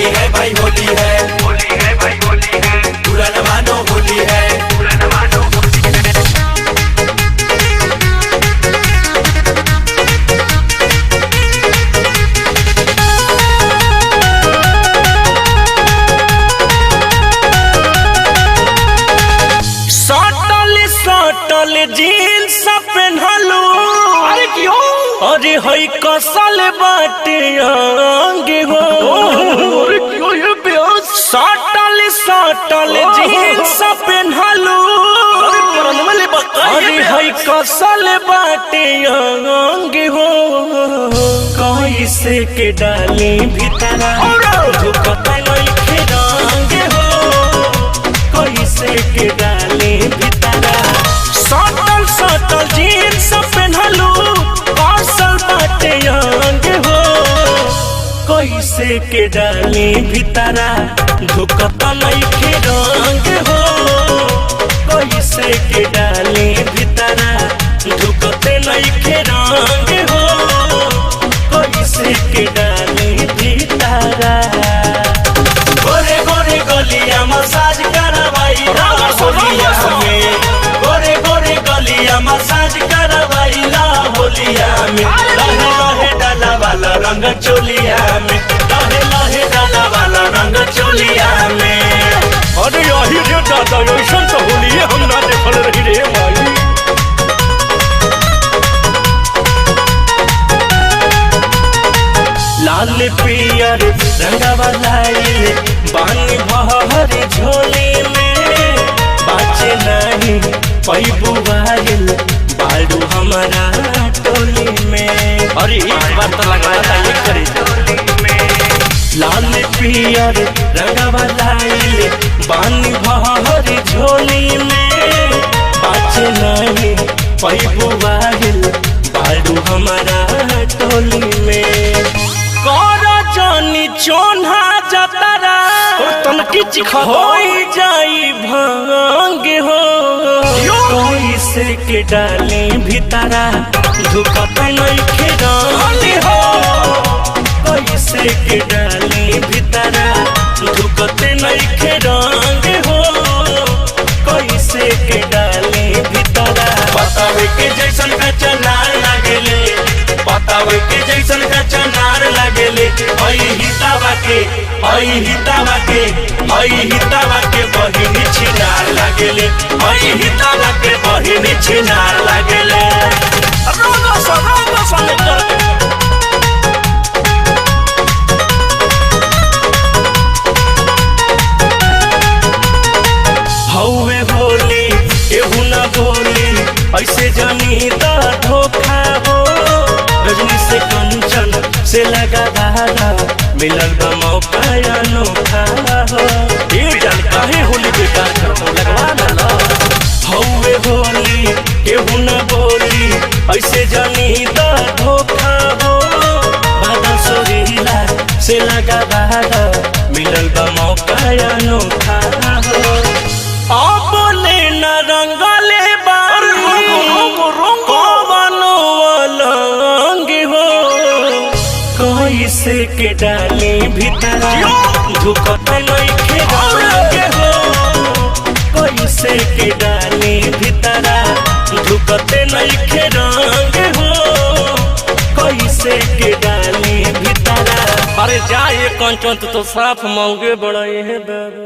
होली है भाई होली है, होली है भाई होली है, बुरा न मानो होली है, बुरा न मानो होली है। सटल जीन्स पहनलू, अरे क्यों? अरे हई कसल बाटे अंगे हो। अरे क्यों ये बेहोश? सटल जीन्स पहनलू, अरे हई कसल बाटे अंगे हो। कैसे के डाली भीतरा झुकता नइखे रंग हो, कैसे के डाली भीतरा। सटल जीन्स पहनलू, कौशल बाटे अंग हो। कैसे के डाली भीतरा झुकता नइखे रंग हो, कैसे के डाली भीतरा झुकते नइखे रंग हो, कैसे के डाली भीतरा। गोरे गोरे गलिया मसाज करवाई होलिया में, गोरे गोरे गलिया मसाज करवाई होलिया में। लहे लहे डाला वाला रंग चोलिया में, लहे लहे डाला वाला रंग चोलिया में। अरे यही रे दादा, ऐसा तो होली हम ना देखल रही रे माई। लाल पियर रंगवा लाइले बानी बहर झोली में, बाचे नहीं पैबू बाइल बालू हमारा टोली में। अरे एक बार तो लगा था ये करे। लाल पियर रंगवा लाइले बानी बहर झोली में, बाचे नहीं पैबू बाइल बालू हमारा टोली में। जानी चोन्हा जतरा तनकी चिखा हो जाई भांग हो। कैसे के डाली भीतरा झुकता नइखे रंग हो, कैसे के डाली भीतरा झुकते नइखे रंग हो, कैसे के डाली भीतरा। बतावे के जैसन का चनार लागेले, बतावे के जैसन का चनार लागेले। हितावा के बहिनी छिनार लागेले, हितावा के बहिनी छिनार लागेले। हौवे होली केहू न बोली, ऐसे जानी दा धोखा हो। रजनी से कंचन से लगा धारा, मिलल बा मौका अनोखा हो। ये जान काहे होली बेकार करतो, लगवा ना। हौवे होली केहू न बोली, ऐसे जानी दा धोखा हो। बादल सोरीला से लगा धारा, मिलल बा मौका अनोखा हो। बोले न रंगले कैसे के डाली भीतरा झुकता नइखे रंग हो, कैसे के डाली भीतरा झुकते नइखे रंग हो, कैसे के डाली भीतरा। अरे जा ये कंचन तो साफ मांगे बड़ा ये दादा।